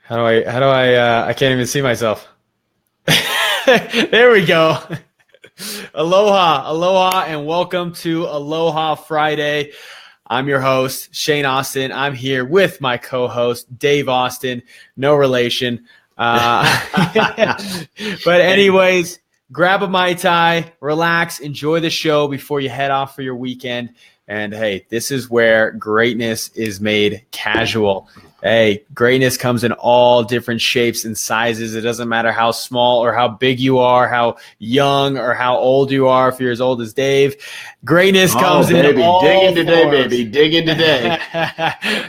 I can't even see myself. There we go. Aloha, and welcome to Aloha Friday. I'm your host, Shane Austin. I'm here with my co-host, Dave Austin. No relation. But anyways, grab a Mai Tai, relax, enjoy the show before you head off for your weekend. And hey, this is where greatness is made casual. Hey, greatness comes in all different shapes and sizes. It doesn't matter how small or how big you are, how young or how old you are, if you're as old as Dave. Greatness comes in all digging today, forms. baby, digging today.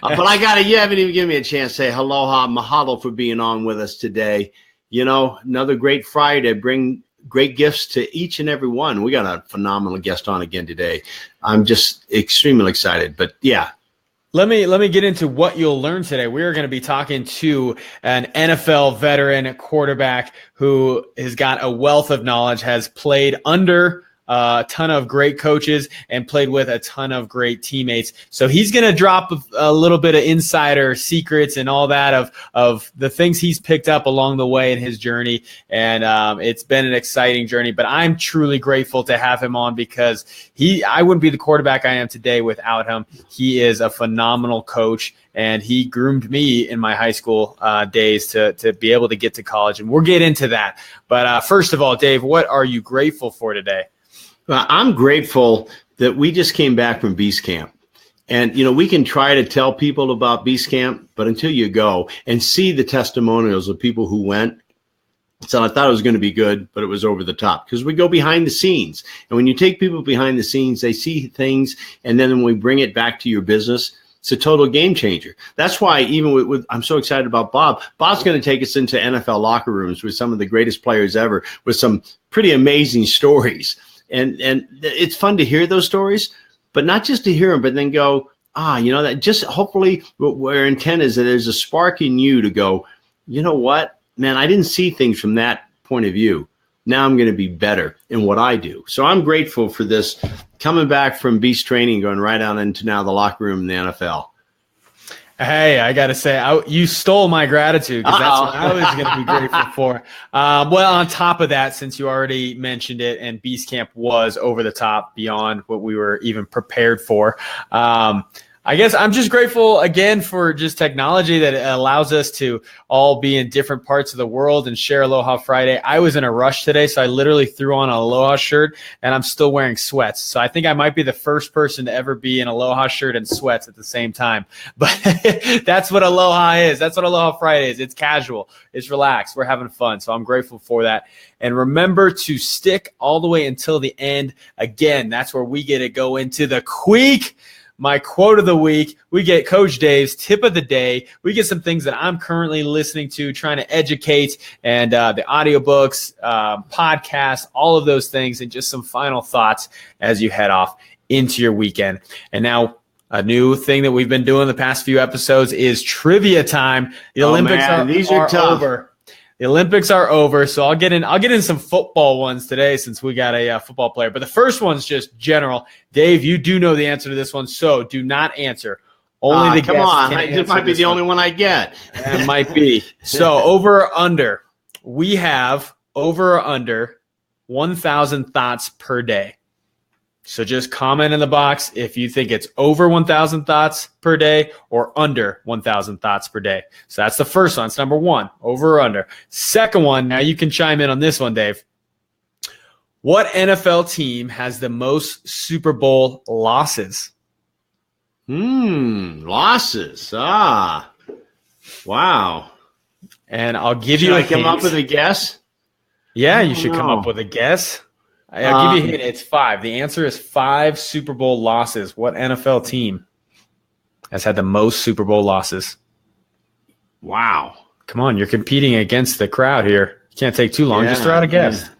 But you haven't even given me a chance to say aloha, mahalo for being on with us today. You know, another great Friday. Bring great gifts to each and every one. We got a phenomenal guest on again today. I'm just extremely excited. But yeah. Let me get into what you'll learn today. We're going to be talking to an NFL veteran quarterback who has got a wealth of knowledge, has played under a ton of great coaches and played with a ton of great teammates. So he's going to drop a little bit of insider secrets and all that of the things he's picked up along the way in his journey. And it's been an exciting journey, but I'm truly grateful to have him on because I wouldn't be the quarterback I am today without him. He is a phenomenal coach, and he groomed me in my high school days to be able to get to college. And we'll get into that. But first of all, Dave, what are you grateful for today? Well, I'm grateful that we just came back from Beast Camp. And, you know, we can try to tell people about Beast Camp, but until you go and see the testimonials of people who went, so I thought it was going to be good, but it was over the top because we go behind the scenes. And when you take people behind the scenes, they see things. And then when we bring it back to your business, it's a total game changer. That's why even with I'm so excited about Bob. Bob's going to take us into NFL locker rooms with some of the greatest players ever with some pretty amazing stories. And it's fun to hear those stories, but not just to hear them, but then go, that just hopefully where intent is that there's a spark in you to go, you know what, man, I didn't see things from that point of view. Now I'm going to be better in what I do. So I'm grateful for this coming back from Beast training, going right on into now the locker room in the NFL. Hey, I got to say, you stole my gratitude because that's what I was going to be grateful for. Well, on top of that, since you already mentioned it and Beast Camp was over the top beyond what we were even prepared for, I guess I'm just grateful again for just technology that allows us to all be in different parts of the world and share Aloha Friday. I was in a rush today, so I literally threw on an Aloha shirt and I'm still wearing sweats. So I think I might be the first person to ever be in Aloha shirt and sweats at the same time. But that's what Aloha is. That's what Aloha Friday is. It's casual. It's relaxed. We're having fun. So I'm grateful for that. And remember to stick all the way until the end. Again, that's where we get to go into the Queek. My quote of the week, we get Coach Dave's tip of the day. We get some things that I'm currently listening to, trying to educate, and the audiobooks, podcasts, all of those things, and just some final thoughts as you head off into your weekend. And now a new thing that we've been doing the past few episodes is trivia time. The Olympics are over. The Olympics are over, so I'll get in some football ones today since we got a football player. But the first one's just general. Dave, you do know the answer to this one, so do not answer. Only the guest come on. can This might be the only one I get. It might be. So over or under, we have over or under 1,000 thoughts per day. So just comment in the box if you think it's over 1,000 thoughts per day or under 1,000 thoughts per day. So that's the first one. It's number one, over or under. Second one, now you can chime in on this one, Dave. What NFL team has the most Super Bowl losses? Losses. Wow. And I'll give you a hint. Should I come up with a guess? Yeah, you should come up with a guess. I'll give you a hint. It's 5. The answer is 5 Super Bowl losses. What NFL team has had the most Super Bowl losses? Wow. Come on, you're competing against the crowd here. You can't take too long. Just throw out a guess.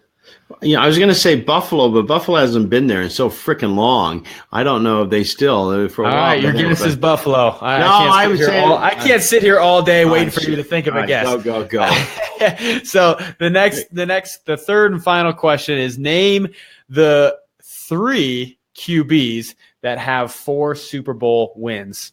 Yeah. I was going to say Buffalo, but Buffalo hasn't been there in so freaking long. I don't know if they still for a while. All right, your guess is Buffalo. I can't sit here all day waiting for you to think of a guess. Go. So the third and final question is name the 3 QBs that have 4 Super Bowl wins.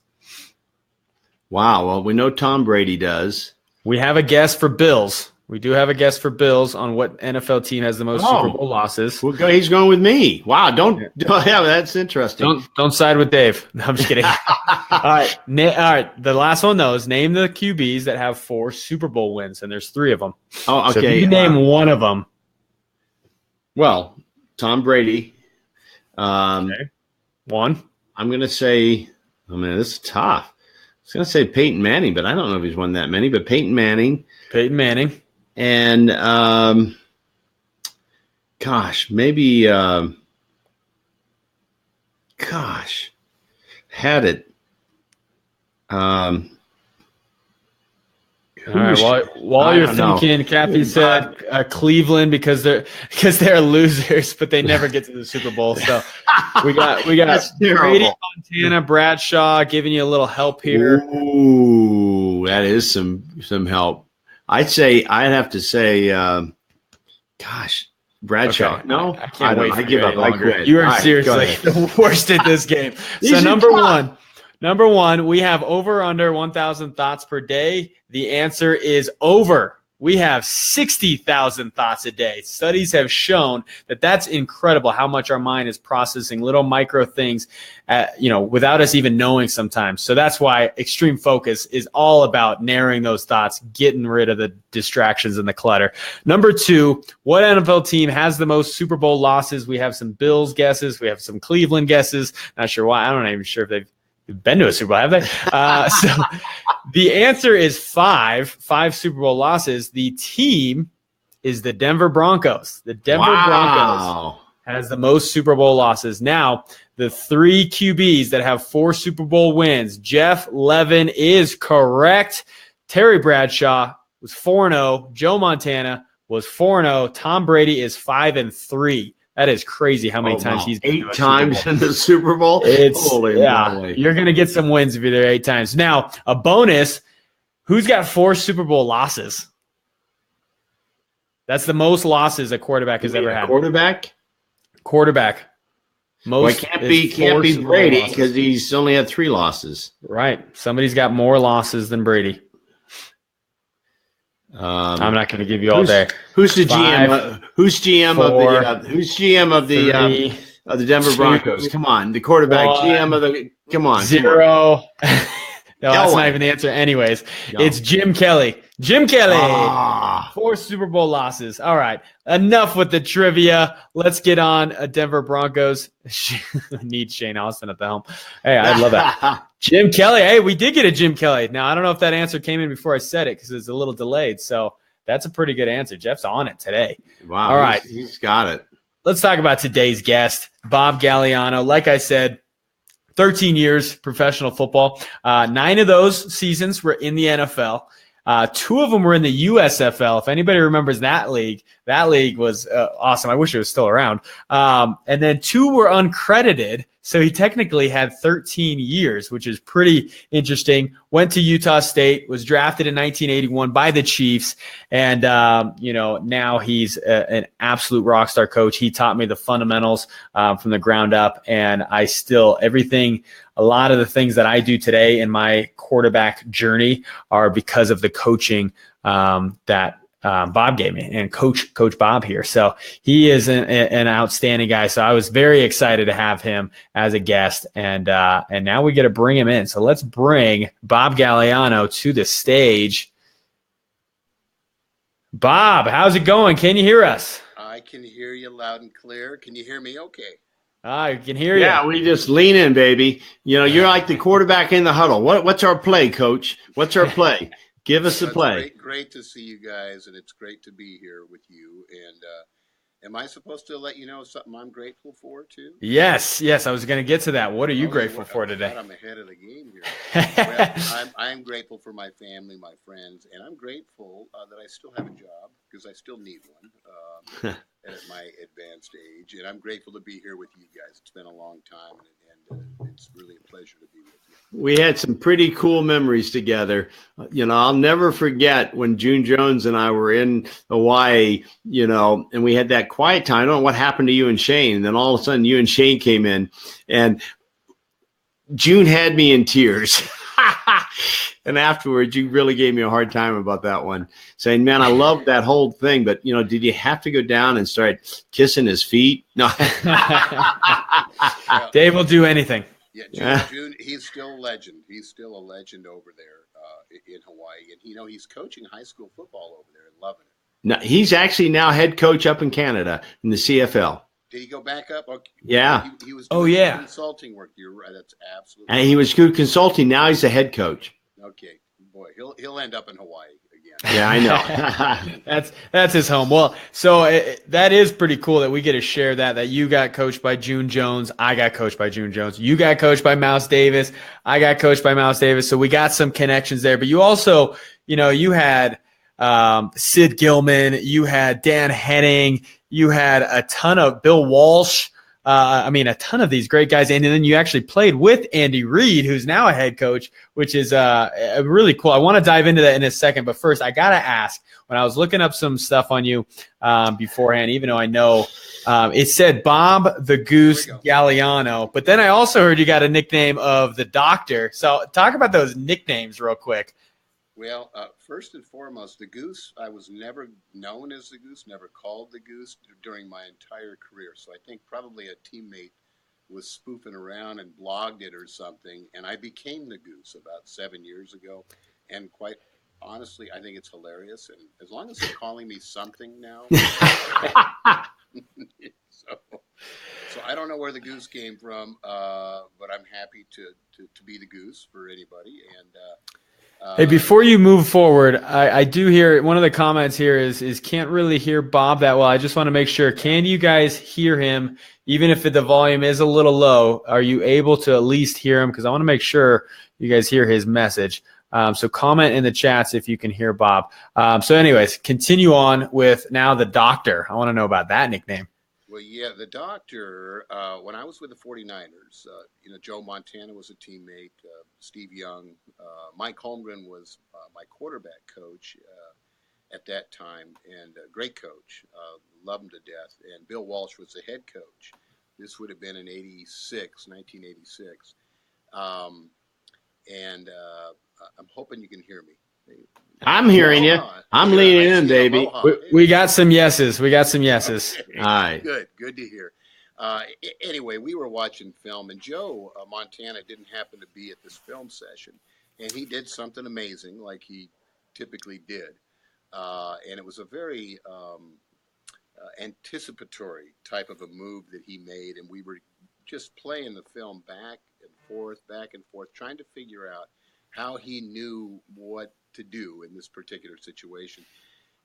Wow. Well, we know Tom Brady does. We have a guess for Bills. We do have a guess for Bills on what NFL team has the most Super Bowl losses. He's going with me. Wow, that's interesting. Don't side with Dave. No, I'm just kidding. All right. The last one though is name the QBs that have 4 Super Bowl wins, and there's 3 of them. Oh, okay. So if you can name one of them. Well, Tom Brady. Okay. One. I'm going to say, this is tough. I was going to say Peyton Manning, but I don't know if he's won that many. But Peyton Manning. And, maybe, had it. All right. While you're thinking, Kathy said Cleveland because they're losers, but they never get to the Super Bowl. So we got Brady, Montana, Bradshaw giving you a little help here. Ooh, that is some help. I'd have to say, Bradshaw. Okay. No, I can't wait. I give up. I quit. You are seriously the worst at this game. So number one, we have over under 1,000 thoughts per day. The answer is over. We have 60,000 thoughts a day. Studies have shown that that's incredible how much our mind is processing little micro things, without us even knowing sometimes. So that's why extreme focus is all about narrowing those thoughts, getting rid of the distractions and the clutter. Number 2, what NFL team has the most Super Bowl losses? We have some Bills guesses. We have some Cleveland guesses. Not sure why. I'm not even sure if they've been to a Super Bowl, have they? So the answer is 5 Super Bowl losses. The team is the Denver Broncos. The Denver Broncos has the most Super Bowl losses. Now, the 3 QBs that have 4 Super Bowl wins, Jeff Levin is correct. Terry Bradshaw was 4-0. Joe Montana was 4-0. Tom Brady is 5-3. That is crazy how many times he's been 8 times in the Super Bowl. You're going to get some wins if you're there 8 times. Now, a bonus, who's got 4 Super Bowl losses? That's the most losses a quarterback has ever had. Quarterback. Most can't be Brady because he's only had 3 losses. Right. Somebody's got more losses than Brady. I'm not going to give you all day. Who's the GM? Who's GM of the Denver Broncos? Come on, the quarterback. GM of the. Come on. 0. No, that's not even the answer. Anyways, it's Jim Kelly. 4 Super Bowl losses. All right. Enough with the trivia. Let's get on a Denver Broncos. Need Shane Austin at the helm. Hey, I love that. Jim Kelly. Hey, we did get a Jim Kelly. Now, I don't know if that answer came in before I said it because it's a little delayed. So that's a pretty good answer. Jeff's on it today. Wow. All right. He's got it. Let's talk about today's guest, Bob Galliano. Like I said, 13 years professional football. 9 of those seasons were in the NFL. 2 of them were in the USFL. If anybody remembers that league was awesome. I wish it was still around. And then 2 were uncredited. So he technically had 13 years, which is pretty interesting. Went to Utah State, was drafted in 1981 by the Chiefs. And, now he's an absolute rock star coach. He taught me the fundamentals from the ground up. And a lot of the things that I do today in my quarterback journey are because of the coaching that Bob gave me, and Coach Bob here. So he is an outstanding guy. So I was very excited to have him as a guest, and now we get to bring him in. So let's bring Bob Galliano to the stage. Bob, how's it going? Can you hear us? I can hear you loud and clear. Can you hear me okay? I can hear you. Yeah, we just lean in, baby. You're like the quarterback in the huddle. What's our play, Coach? What's our play? Give us the play. Great to see you guys, and it's great to be here with you. And am I supposed to let you know something I'm grateful for, too? Yes. I was going to get to that. What are you grateful for today? I'm ahead of the game here. Well, I'm grateful for my family, my friends, and I'm grateful that I still have a job because I still need one at my advanced age. And I'm grateful to be here with you guys. It's been a long time, and it's really a pleasure to be with you. We had some pretty cool memories together. I'll never forget when June Jones and I were in Hawaii, and we had that quiet time. I don't know what happened to you and Shane. And then all of a sudden you and Shane came in, and June had me in tears. And afterwards, you really gave me a hard time about that one, saying, man, I love that whole thing. But, did you have to go down and start kissing his feet? No. Dave will do anything. Yeah, June, he's still a legend. He's still a legend over there in Hawaii. And, he's coaching high school football over there and loving it. No, he's actually now head coach up in Canada in the CFL. Did he go back up? Okay. Yeah. He was doing consulting work. You're right. That's absolutely. And he was good consulting. Now he's a head coach. Okay, boy, he'll end up in Hawaii again. Yeah, I know. That's his home. Well, so that is pretty cool that we get to share that you got coached by June Jones. I got coached by June Jones. You got coached by Mouse Davis. I got coached by Mouse Davis. So we got some connections there. But you also, you had Sid Gilman, you had Dan Henning, you had a ton of Bill Walsh. A ton of these great guys. And then you actually played with Andy Reid, who's now a head coach, which is really cool. I want to dive into that in a second. But first, I got to ask, when I was looking up some stuff on you beforehand, even though I know it said Bob the Goose Galliano. But then I also heard you got a nickname of the Doctor. So talk about those nicknames real quick. Well, first and foremost, the Goose, I was never known as the Goose, never called the Goose during my entire career. So I think probably a teammate was spoofing around and blogged it or something, and I became the Goose about 7 years ago. And quite honestly, I think it's hilarious. And as long as they're calling me something now, so I don't know where the Goose came from, but I'm happy to be the Goose for anybody. And hey, before you move forward, I do hear one of the comments here is can't really hear Bob that well. I just want to make sure. Can you guys hear him, even if the volume is a little low? Are you able to at least hear him? Because I want to make sure you guys hear his message. So comment in the chats if you can hear Bob. So anyways, continue on with now the Doctor. I want to know about that nickname. Well, yeah, the Doctor, when I was with the 49ers, Joe Montana was a teammate, Steve Young, Mike Holmgren was my quarterback coach at that time, and a great coach, loved him to death, and Bill Walsh was the head coach. This would have been in 1986. And I'm hoping you can hear me. I'm hearing you. I'm leaning in, baby. We got some yeses. We got some yeses. Okay. All right. Good to hear. Anyway, we were watching film, and Joe Montana didn't happen to be at this film session, and he did something amazing, like he typically did, and it was a very anticipatory type of a move that he made, and we were just playing the film back and forth, trying to figure out how he knew what to do in this particular situation.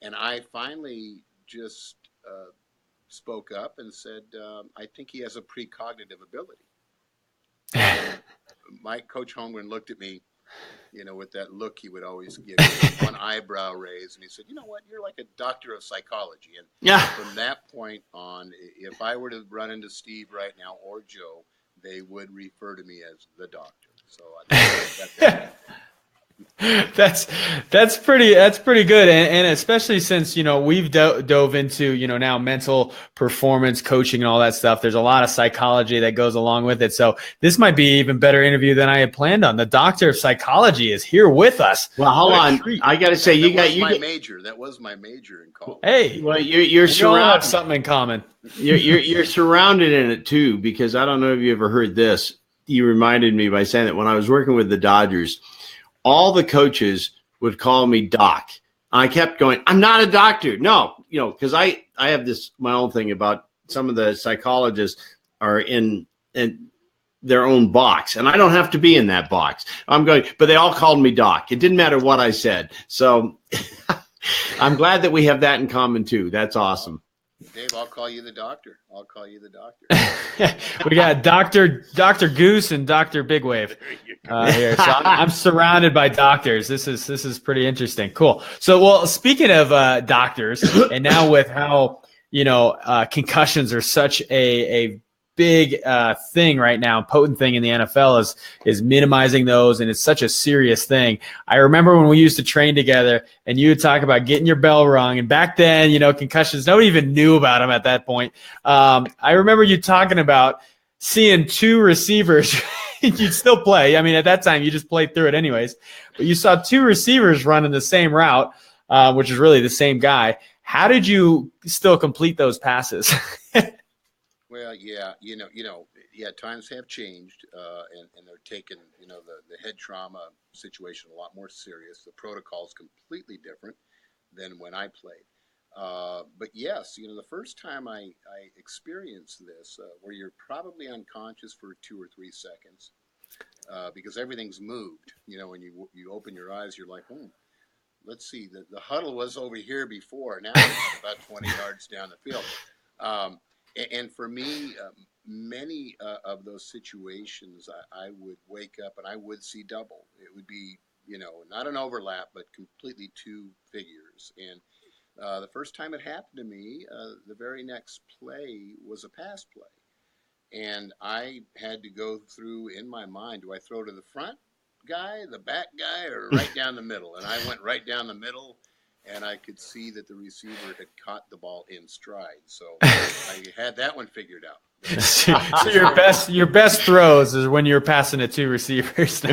And I finally just spoke up and said, I think he has a precognitive ability. Coach Holmgren looked at me, with that look he would always give me, one eyebrow raised, and he said, you know what, you're like a doctor of psychology. And from that point on, if I were to run into Steve right now or Joe, they would refer to me as the Doctor. So I think that's pretty good, and especially since we've dove into now mental performance coaching and all that stuff. There's a lot of psychology that goes along with it. So this might be an even better interview than I had planned on. The Doctor of Psychology is here with us. Well, hold on. I got to say, That was my major in college. Hey, well, you're surrounded. Have something in common. You're surrounded in it too, because I don't know if you ever heard this. You reminded me by saying that when I was working with the Dodgers, all the coaches would call me Doc. I kept going, I'm not a doctor. No, because I have my own thing about some of the psychologists are in their own box, and I don't have to be in that box. But they all called me Doc. It didn't matter what I said. So I'm glad that we have that in common too. That's awesome. Dave, I'll call you the Doctor. We got Dr. Goose and Dr. Big Wave here. So I'm surrounded by doctors. This is pretty interesting. Cool. So, well, speaking of doctors, and now with how concussions are such a big thing right now, potent thing in the NFL is minimizing those, and it's such a serious thing. I remember when we used to train together, and you would talk about getting your bell rung, and back then, concussions, nobody even knew about them at that point. I remember you talking about seeing two receivers you'd still play. I mean, at that time, you just played through it anyways. But you saw two receivers running the same route, which is really the same guy. How did you still complete those passes? Well, yeah, times have changed, and they're taking, the head trauma situation a lot more serious. The protocol is completely different than when I played. But yes, the first time I experienced this, where you're probably unconscious for 2 or 3 seconds, because everything's moved. When you open your eyes, you're like, let's see, the huddle was over here before. Now it's about 20 yards down the field. And for me, many of those situations, I would wake up and I would see double. It would be, not an overlap, but completely two figures. And the first time it happened to me, the very next play was a pass play. And I had to go through in my mind, do I throw to the front guy, the back guy, or right down the middle? And I went right down the middle. And I could see that the receiver had caught the ball in stride, so I had that one figured out. So your best throws is when you're passing to two receivers.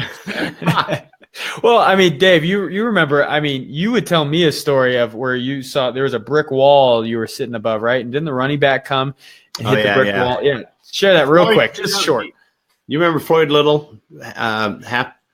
Well, I mean, Dave, you remember? I mean, you would tell me a story of where you saw there was a brick wall you were sitting above, right? And didn't the running back come and hit the brick wall? Yeah, share that real quick, just short. You remember Floyd Little,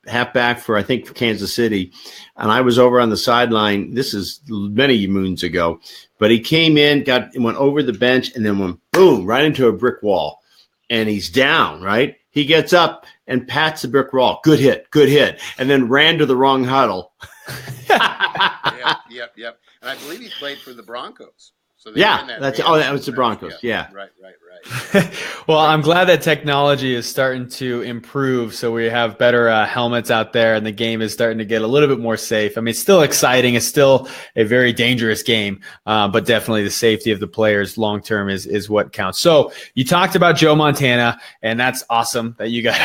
halfback for, I think, for Kansas City, and I was over on the sideline. This is many moons ago, but he came in, went over the bench, and then went boom right into a brick wall, and he's down. Right, he gets up and pats the brick wall. Good hit, and then ran to the wrong huddle. Yep. And I believe he played for the Broncos. So that was the Broncos. Yeah. Right. Well, I'm glad that technology is starting to improve, so we have better helmets out there, and the game is starting to get a little bit more safe. I mean, it's still exciting. It's still a very dangerous game, but definitely the safety of the players long term is what counts. So you talked about Joe Montana, and that's awesome that you got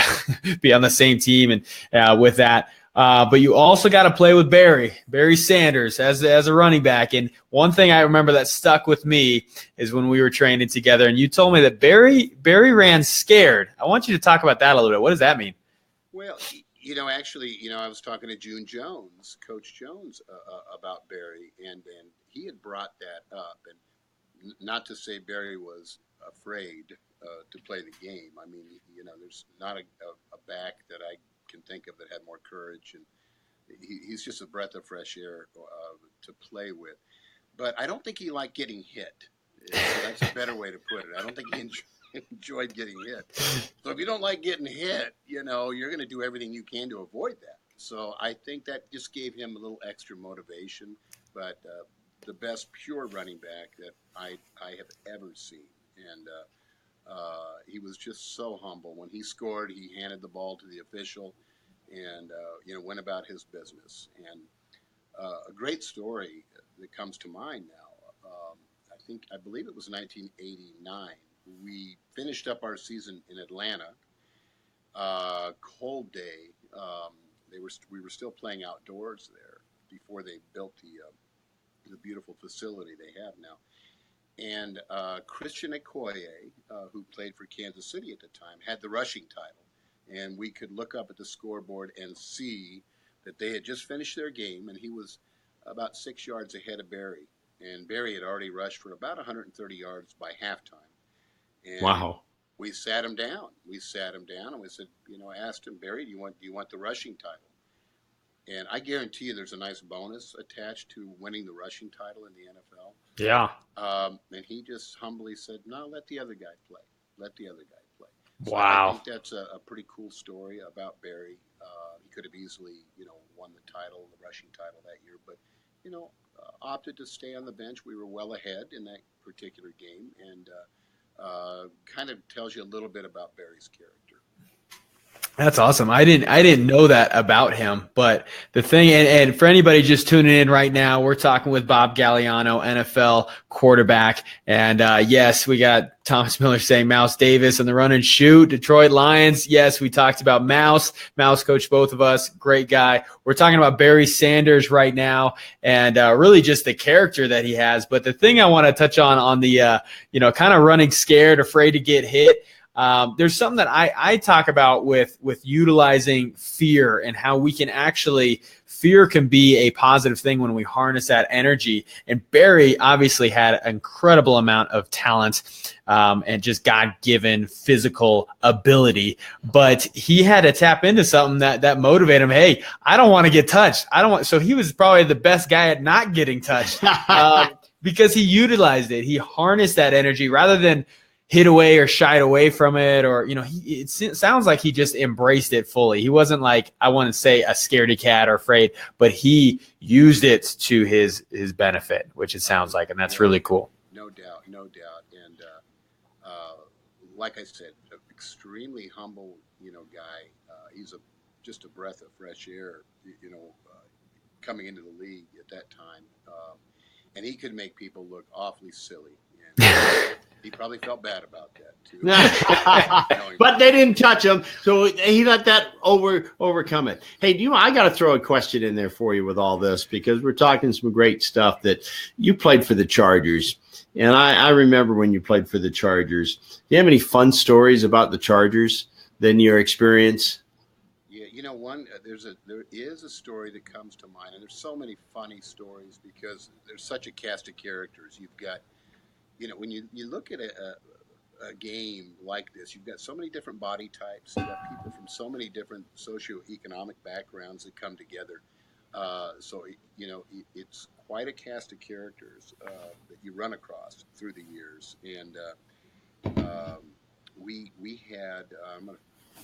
to be on the same team and with that. But you also got to play with Barry Sanders as a running back. And one thing I remember that stuck with me is when we were training together, and you told me that Barry ran scared. I want you to talk about that a little bit. What does that mean? Well, actually, I was talking to June Jones, Coach Jones, about Barry, and he had brought that up. And not to say Barry was afraid to play the game. I mean, there's not a back that I can think of that had more courage, and he's just a breath of fresh air to play with. But I don't think he liked getting hit. So that's a better way to put it. I don't think he enjoyed getting hit. So if you don't like getting hit, you're going to do everything you can to avoid that. So I think that just gave him a little extra motivation. But the best pure running back that I have ever seen, and he was just so humble. When he scored, he handed the ball to the official and, went about his business. And a great story that comes to mind now, I believe it was 1989. We finished up our season in Atlanta. Cold day. We were still playing outdoors there before they built the beautiful facility they have now. And Christian Okoye, who played for Kansas City at the time, had the rushing title. And we could look up at the scoreboard and see that they had just finished their game, and he was about 6 yards ahead of Barry. And Barry had already rushed for about 130 yards by halftime. And wow. We sat him down. And we said, asked him, Barry, do you want the rushing title? And I guarantee you there's a nice bonus attached to winning the rushing title in the NFL. Yeah. And he just humbly said, no, let the other guy play. So wow. I think that's a pretty cool story about Barry. He could have easily, won the title, the rushing title that year, but, opted to stay on the bench. We were well ahead in that particular game, and kind of tells you a little bit about Barry's character. That's awesome. I didn't know that about him, but the thing, and for anybody just tuning in right now, we're talking with Bob Galliano, NFL quarterback. And yes, we got Thomas Miller saying Mouse Davis and the run and shoot, Detroit Lions. Yes, we talked about Mouse coached both of us. Great guy. We're talking about Barry Sanders right now, and really just the character that he has. But the thing I want to touch on the, kind of running scared, afraid to get hit. there's something that I talk about with utilizing fear and how we can actually, fear can be a positive thing when we harness that energy. And Barry obviously had an incredible amount of talent and just God-given physical ability, but he had to tap into something that motivated him. Hey, I don't want to get touched. So he was probably the best guy at not getting touched because he utilized it. He harnessed that energy rather than hid away or shied away from it, or, it sounds like he just embraced it fully. He wasn't like, I want to say, a scaredy cat or afraid, but he used it to his benefit, which it sounds like, and that's really cool. No doubt. And like I said, an extremely humble, guy. He's just a breath of fresh air, coming into the league at that time. And he could make people look awfully silly. And he probably felt bad about that too. But they didn't touch him, so he let that overcome it. Hey, I got to throw a question in there for you with all this, because we're talking some great stuff. That you played for the Chargers, and I remember when you played for the Chargers. Do you have any fun stories about the Chargers than your experience? Yeah, there is a story that comes to mind, and there's so many funny stories because there's such a cast of characters. You've got, when you look at a game like this, you've got so many different body types. You've got people from so many different socioeconomic backgrounds that come together. So it's quite a cast of characters that you run across through the years. And we had, am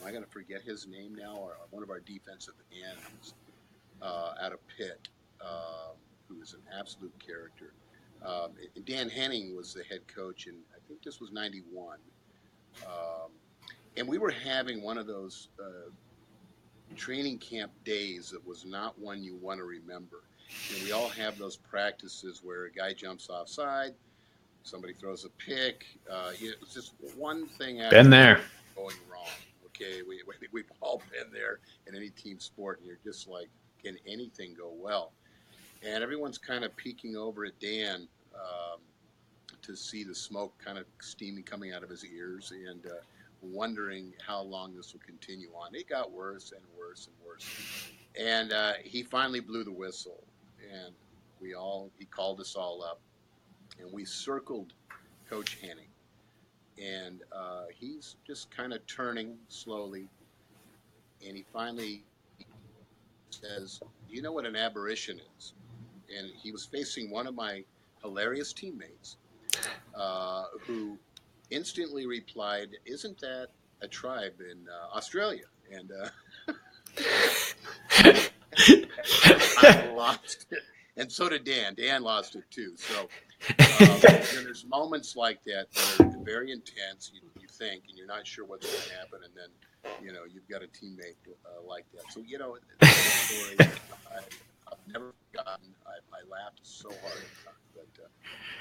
I going to forget his name now? Or one of our defensive ends out of Pitt, who is an absolute character. Dan Henning was the head coach, and I think this was '91. And we were having one of those training camp days that was not one you want to remember. We all have those practices where a guy jumps offside, somebody throws a pick. It was just one thing after been there going wrong. Okay, we've all been there in any team sport, and you're just like, can anything go well? And everyone's kind of peeking over at Dan to see the smoke kind of steaming coming out of his ears, and wondering how long this will continue on. It got worse and worse and worse. And he finally blew the whistle, and he called us all up, and we circled Coach Henning. And he's just kind of turning slowly, and he finally says, "Do you know what an aberration is?" And he was facing one of my hilarious teammates, who instantly replied, "Isn't that a tribe in Australia?" And I lost it, and so did Dan. Dan lost it too. So there's moments like that are very intense. You think, and you're not sure what's going to happen, and then you've got a teammate like that. So that's a story I've never forgotten. I laughed so hard at times. But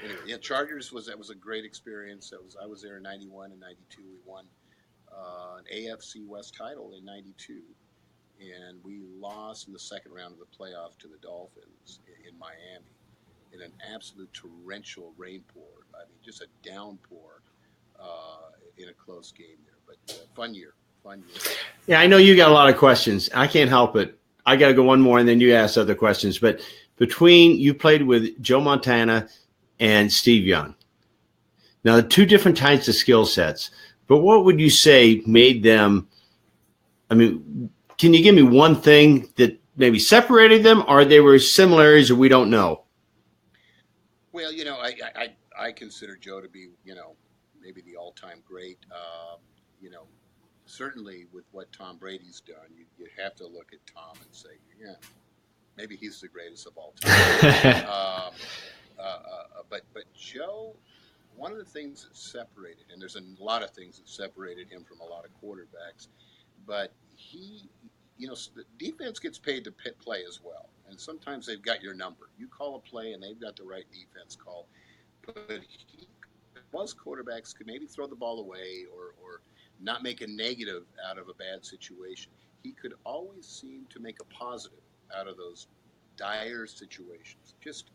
anyway, yeah, Chargers was a great experience. I was there in '91 and '92. We won an AFC West title in '92, and we lost in the second round of the playoff to the Dolphins in Miami in an absolute torrential rainpour. I mean, just a downpour in a close game there. But fun year. Yeah, I know you got a lot of questions. I can't help it. I got to go one more, and then you ask other questions. But you played with Joe Montana and Steve Young. Now, two different types of skill sets. But what would you say made them? I mean, can you give me one thing that maybe separated them, or they were similarities that we don't know? Well, I consider Joe to be, maybe the all-time great. Certainly with what Tom Brady's done, you have to look at Tom and say, yeah, maybe he's the greatest of all time. But Joe, one of the things that separated, and there's a lot of things that separated him from a lot of quarterbacks, but the defense gets paid to play as well. And sometimes they've got your number. You call a play and they've got the right defense call. But most quarterbacks could maybe throw the ball away or not make a negative out of a bad situation. He could always seem to make a positive out of those dire situations. Just,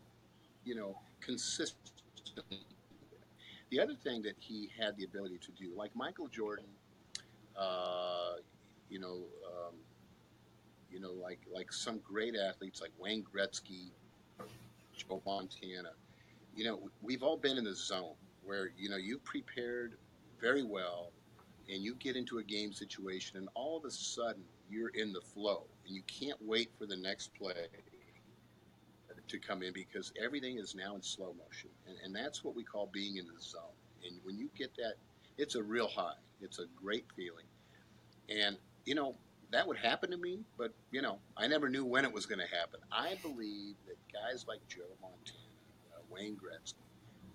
consistent. the other thing that he had the ability to do, like Michael Jordan, you know, like some great athletes like Wayne Gretzky, Joe Montana. We've all been in the zone where you prepared very well, and you get into a game situation, and all of a sudden you're in the flow, and you can't wait for the next play to come in because everything is now in slow motion, and that's what we call being in the zone. And when you get that, it's a real high. It's a great feeling, and that would happen to me, but I never knew when it was going to happen. I believe that guys like Joe Montana, Wayne Gretzky,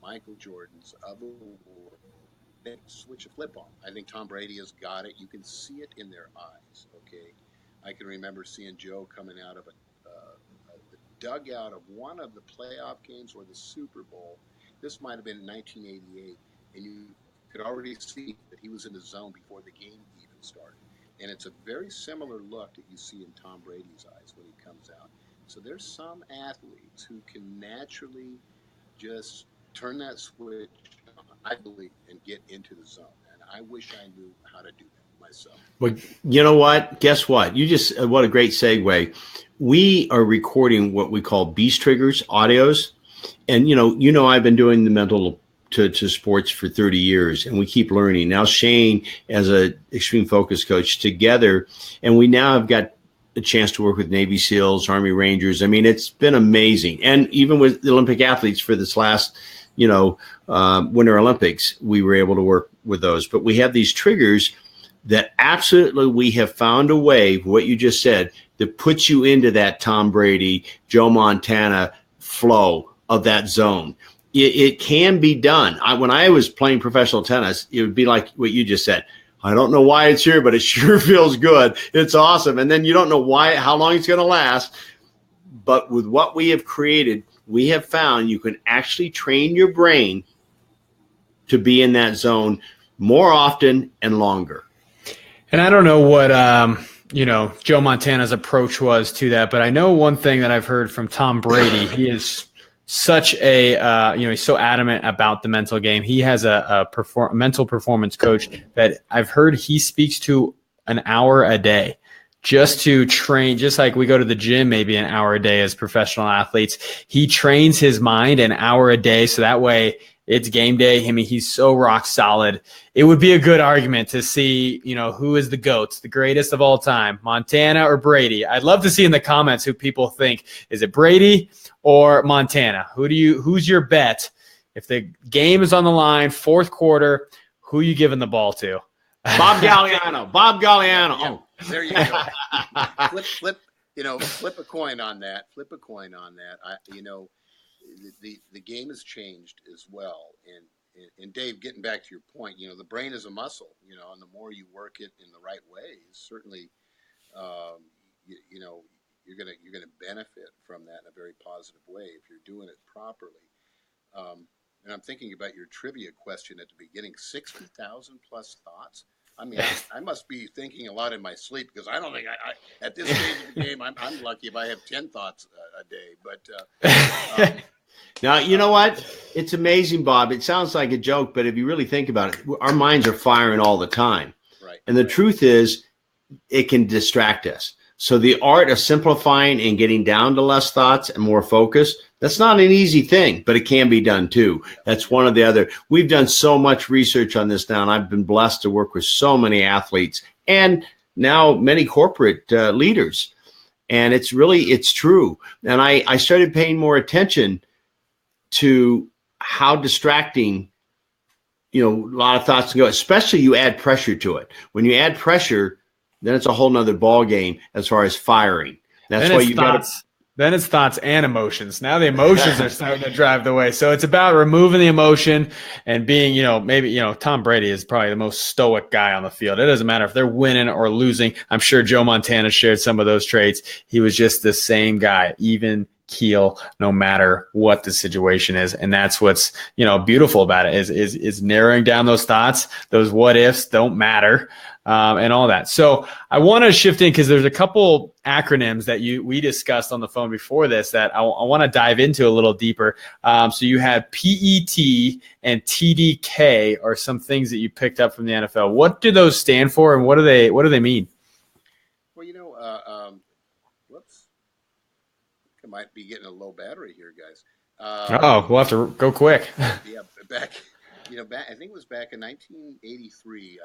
Michael Jordan's of the world, they switch a flip on. I think Tom Brady has got it. You can see it in their eyes. Okay, I can remember seeing Joe coming out of the dugout of one of the playoff games or the Super Bowl. This might have been in 1988, and you could already see that he was in the zone before the game even started. And it's a very similar look that you see in Tom Brady's eyes when he comes out. So there's some athletes who can naturally just turn that switch on, I believe, and get into the zone. And I wish I knew how to do that myself. Well, you know what? Guess what? What a great segue. We are recording what we call Beast Triggers audios. And, I've been doing the mental to sports for 30 years, and we keep learning. Now Shane, as a extreme focus coach, together, and we now have got a chance to work with Navy SEALs, Army Rangers. I mean, it's been amazing. And even with the Olympic athletes for this last, Winter Olympics, we were able to work with those. But we have these triggers that absolutely we have found a way, what you just said, that puts you into that Tom Brady, Joe Montana flow of that zone. It can be done. When I was playing professional tennis, it would be like what you just said. I don't know why it's here, but it sure feels good. It's awesome. And then you don't know how long it's going to last. But with what we have created, we have found you can actually train your brain to be in that zone more often and longer. And I don't know what, Joe Montana's approach was to that, but I know one thing that I've heard from Tom Brady. He is such a, he's so adamant about the mental game. He has a mental performance coach that I've heard he speaks to an hour a day just to train, just like we go to the gym maybe an hour a day as professional athletes. He trains his mind an hour a day, so that way it's game day. I mean, he's so rock solid. It would be a good argument to see, who is the GOAT, the greatest of all time, Montana or Brady. I'd love to see in the comments who people think. Is it Brady or Montana? Who's your bet? If the game is on the line, fourth quarter, who are you giving the ball to? Bob Galliano. Bob Galliano. Yeah, there you go. Flip a coin on that. The game has changed as well. And Dave, getting back to your point, the brain is a muscle, and the more you work it in the right ways, certainly, you're gonna benefit from that in a very positive way if you're doing it properly. And I'm thinking about your trivia question at the beginning, 60,000 plus thoughts. I mean, I must be thinking a lot in my sleep because I don't think I at this stage of the game, I'm lucky if I have 10 thoughts a day. But now, you know what? It's amazing, Bob. It sounds like a joke, but if you really think about it, our minds are firing all the time. Right. And the truth is, it can distract us. So the art of simplifying and getting down to less thoughts and more focus, that's not an easy thing, but it can be done too. That's one of the other. We've done so much research on this now, and I've been blessed to work with so many athletes and now many corporate leaders. And it's true. And I started paying more attention to how distracting, a lot of thoughts can go, especially you add pressure to it. When you add pressure, then it's a whole nother ball game as far as firing. That's why you got Then it's thoughts and emotions. Now the emotions are starting to drive the way. So it's about removing the emotion and being, maybe, Tom Brady is probably the most stoic guy on the field. It doesn't matter if they're winning or losing. I'm sure Joe Montana shared some of those traits. He was just the same guy, even keel no matter what the situation is. And that's what's, beautiful about it is narrowing down those thoughts. Those what ifs don't matter, and all that. So I want to shift in because there's a couple acronyms that we discussed on the phone before this that I want to dive into a little deeper. So you had PET and TDK are some things that you picked up from the NFL. What do those stand for, and what do they mean? Well, whoops, I might be getting a low battery here, guys. We'll have to go quick. Yeah, back, I think it was back in 1983.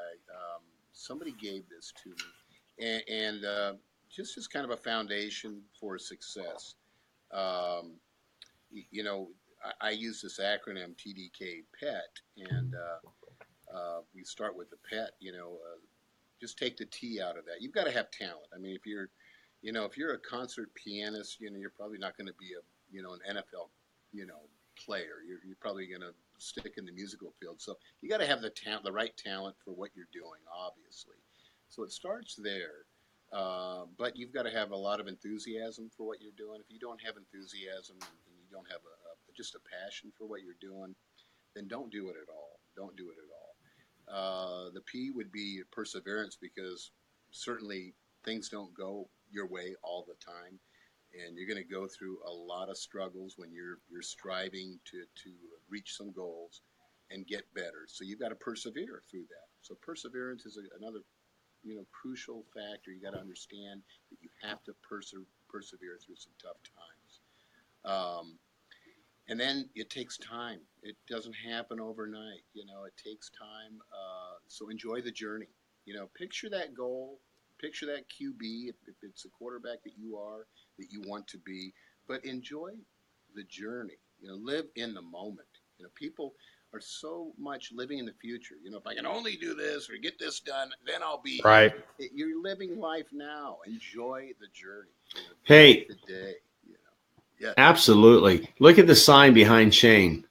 Somebody gave this to me, and just as kind of a foundation for success. I use this acronym TDK PET, and we start with the PET. Just take the T out of that. You've got to have talent. I mean, if you're a concert pianist, you're probably not going to be an NFL, player. You're probably going to stick in the musical field. So you got to have the right talent for what you're doing, obviously. So it starts there. But you've got to have a lot of enthusiasm for what you're doing. If you don't have enthusiasm and you don't have just a passion for what you're doing, then don't do it at all. Don't do it at all. The P would be perseverance, because certainly things don't go your way all the time, and you're going to go through a lot of struggles when you're striving to reach some goals and get better. So you've got to persevere through that. So perseverance is another crucial factor. You got to understand that you have to persevere through some tough times. And then it takes time. It doesn't happen overnight. It takes time. So enjoy the journey. Picture that goal. Picture that QB, if it's a quarterback that you want to be. But enjoy the journey. Live in the moment. People are so much living in the future. If I can only do this or get this done, then I'll be right. You're living life now. Enjoy the journey. Hey, the day. Yeah. Absolutely. Look at the sign behind Shane.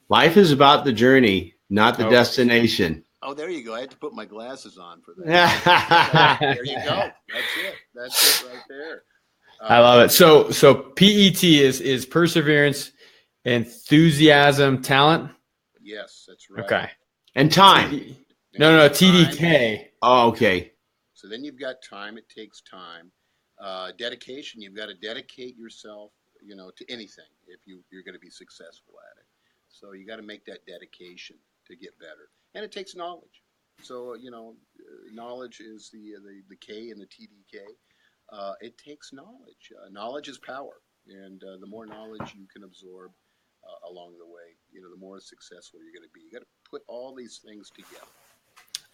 Life is about the journey, not the destination. Oh, there you go. I had to put my glasses on for that. There you go. That's it right there. I love it. So PET is perseverance, enthusiasm, talent. Yes, that's right. Okay. And time. No, TDK. Time. Oh, okay. So then you've got time. It takes time. Dedication. You've got to dedicate yourself, to anything if you're going to be successful at it. So you got to make that dedication to get better, and it takes knowledge. So knowledge is the K in the TDK. It takes knowledge. Knowledge is power, and the more knowledge you can absorb along the way, the more successful you're going to be. You got to put all these things together.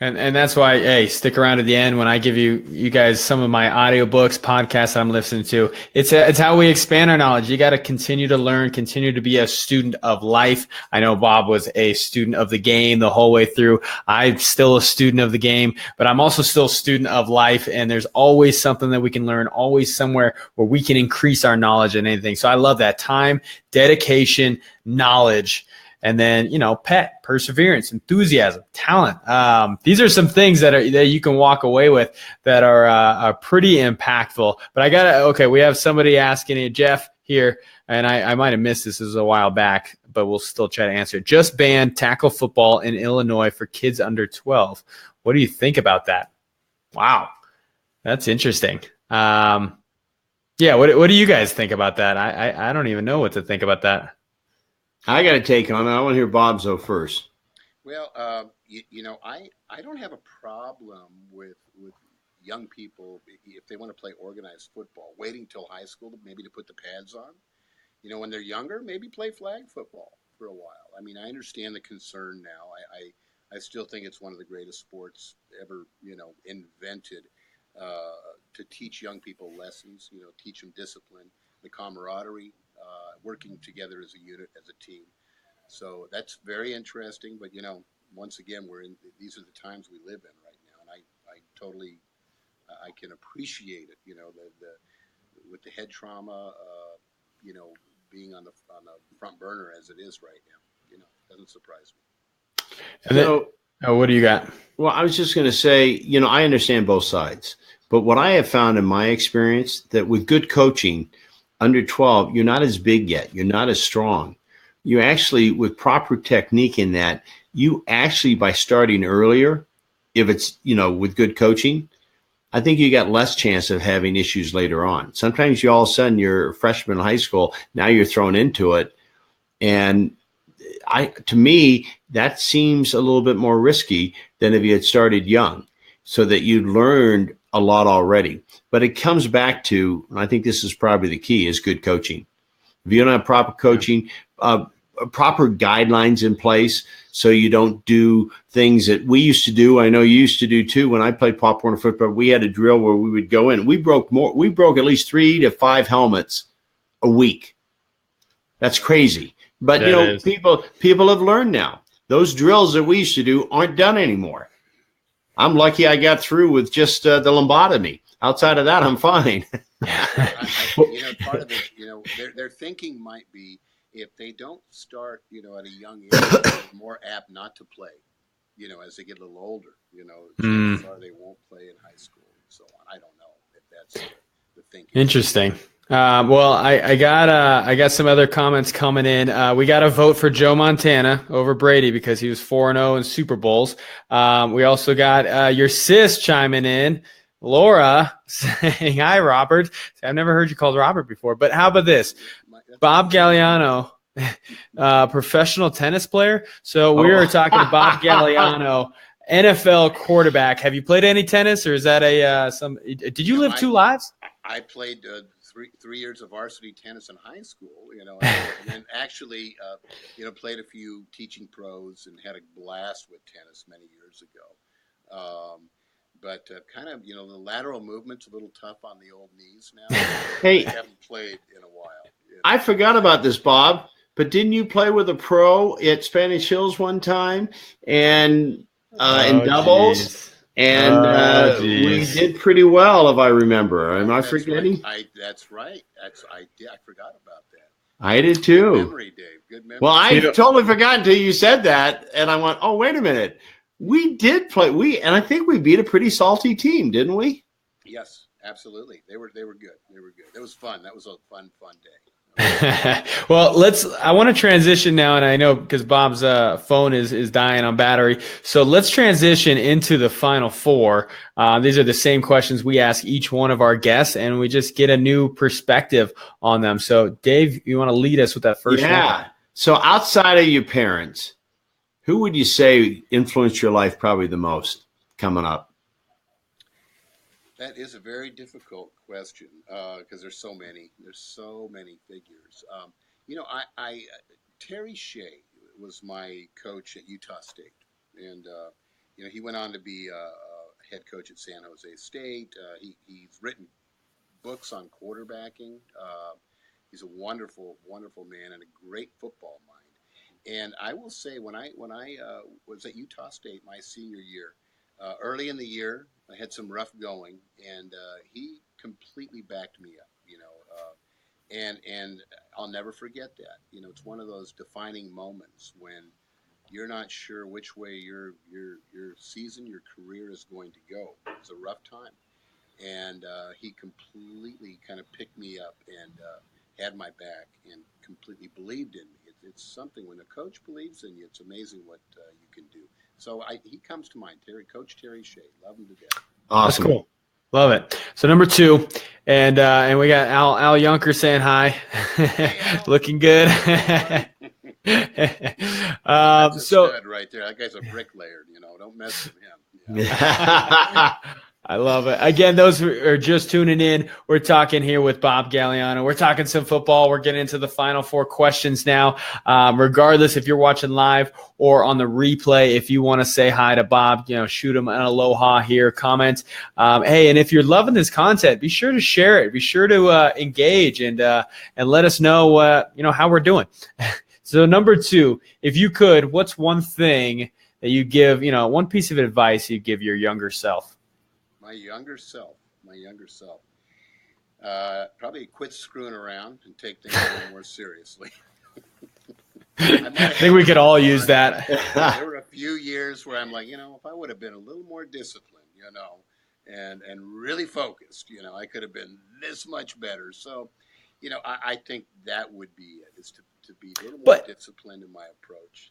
And that's why, hey, stick around to the end when I give you guys some of my audiobooks, podcasts that I'm listening to. It's how we expand our knowledge. You got to continue to learn, continue to be a student of life. I know Bob was a student of the game the whole way through. I'm still a student of the game, but I'm also still a student of life. And there's always something that we can learn, always somewhere where we can increase our knowledge in anything. So I love that. Time, dedication, knowledge. And then, PET, perseverance, enthusiasm, talent. These are some things that you can walk away with that are pretty impactful. But we have somebody asking, Jeff here, and I might have missed this. This was a while back, but we'll still try to answer it. Just banned tackle football in Illinois for kids under 12. What do you think about that? Wow, that's interesting. What do you guys think about that? I don't even know what to think about that. I got a take on it. I want to hear Bob's though first. Well, I don't have a problem with young people if they want to play organized football, waiting till high school maybe to put the pads on. When they're younger, maybe play flag football for a while. I mean, I understand the concern now. I still think it's one of the greatest sports ever, invented to teach young people lessons. Teach them discipline, the camaraderie. Working together as a unit, as a team. So that's very interesting. But, once again, these are the times we live in right now. And I totally, I can appreciate it, with the head trauma, being on the front burner as it is right now, doesn't surprise me. And then, what do you got? Well, I was just going to say, I understand both sides. But what I have found in my experience that with good coaching, under 12, you're not as big yet. You're not as strong. You actually, with proper technique in that, you actually, by starting earlier, if it's, with good coaching, I think you got less chance of having issues later on. Sometimes you all of a sudden you're a freshman in high school, now you're thrown into it. And to me, that seems a little bit more risky than if you had started young, so that you'd learned a lot already. But it comes back to, and I think this is probably the key, is good coaching. If you don't have proper coaching, proper guidelines in place, so you don't do things that we used to do. I know you used to do too. When I played Pop Warner football, we had a drill where we would go in. We broke at least 3 to 5 helmets a week. That's crazy. But people have learned now. Those drills that we used to do aren't done anymore. I'm lucky I got through with just the lumbotomy. Outside of that, I'm fine. Part of it, their thinking might be, if they don't start, at a young age, they're more apt not to play, as they get a little older, chances are they won't play in high school and so on. I don't know if that's the thinking. Interesting. Well, I got some other comments coming in. We got a vote for Joe Montana over Brady because he was 4-0 in Super Bowls. We also got your sis chiming in, Laura, saying, "Hi, Robert." I've never heard you called Robert before, but how about this? Bob Galliano, professional tennis player. So we were talking to Bob Galliano, NFL quarterback. Have you played any tennis, or is that did you live 2 lives? I played 3 years of varsity tennis in high school, and then actually, played a few teaching pros and had a blast with tennis many years ago. But kind of, the lateral movement's a little tough on the old knees now. Hey, I haven't played in a while. I forgot about this, Bob. But didn't you play with a pro at Spanish Hills one time and in doubles? Geez. And we did pretty well, if I remember. Am I forgetting? Right. That's right. I forgot about that. I did too. Good memory, Dave. Good memory. Well, I totally forgot until you said that, and I went, "Oh, wait a minute. We did play. And I think we beat a pretty salty team, didn't we?" Yes, absolutely. They were good. They were good. It was fun. That was a fun day. Well, I want to transition now, and I know because Bob's phone is dying on battery. So let's transition into the final 4. These are the same questions we ask each one of our guests, and we just get a new perspective on them. So Dave, you want to lead us with that first one? Yeah. So outside of your parents, who would you say influenced your life probably the most coming up? That is a very difficult question because there's so many. There's so many figures. Terry Shea was my coach at Utah State, and he went on to be a head coach at San Jose State. He's written books on quarterbacking. He's a wonderful, wonderful man and a great football mind. And I will say, when I was at Utah State my senior year, early in the year, I had some rough going, and he completely backed me up, and I'll never forget that. It's one of those defining moments when you're not sure which way your season, your career is going to go. It's a rough time, and he completely kind of picked me up and had my back and completely believed in me. It's something when a coach believes in you, it's amazing what you can do. So he comes to mind, Coach Terry Shea. Love him to death. Awesome. That's cool. Love it. So number 2, and we got Al Yunker saying hi. Looking good. That's a stud right there. That guy's a bricklayer, don't mess with him. Yeah. I love it. Again, those who are just tuning in, we're talking here with Bob Galliano. We're talking some football. We're getting into the final 4 questions now. Regardless if you're watching live or on the replay, if you want to say hi to Bob, shoot him an aloha here, comment. Hey, and if you're loving this content, be sure to share it. Be sure to engage and let us know how we're doing. So number 2, if you could, what's one thing that you give, one piece of advice you give your younger self? My younger self, probably quit screwing around and take things a little more seriously. I think we could all use that. There were a few years where I'm like, if I would have been a little more disciplined, and really focused, I could have been this much better. So, I think that would be it, is to be a little more disciplined in my approach.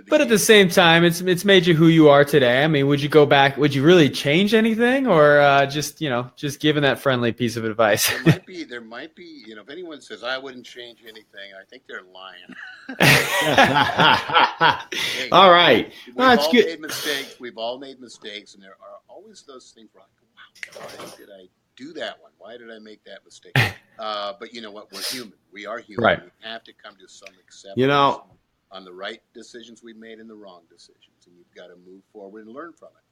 But at the same time, it's made you who you are today. I mean, would you go back? Would you really change anything, or just giving that friendly piece of advice? There might be. If anyone says I wouldn't change anything, I think they're lying. Hey, all right, that's good. We've all made mistakes, and there are always those things where wow, why did I do that one? Why did I make that mistake? But you know what? We're human. We are human. Right. We have to come to some acceptance. On the right decisions we made and the wrong decisions, and you've got to move forward and learn from it.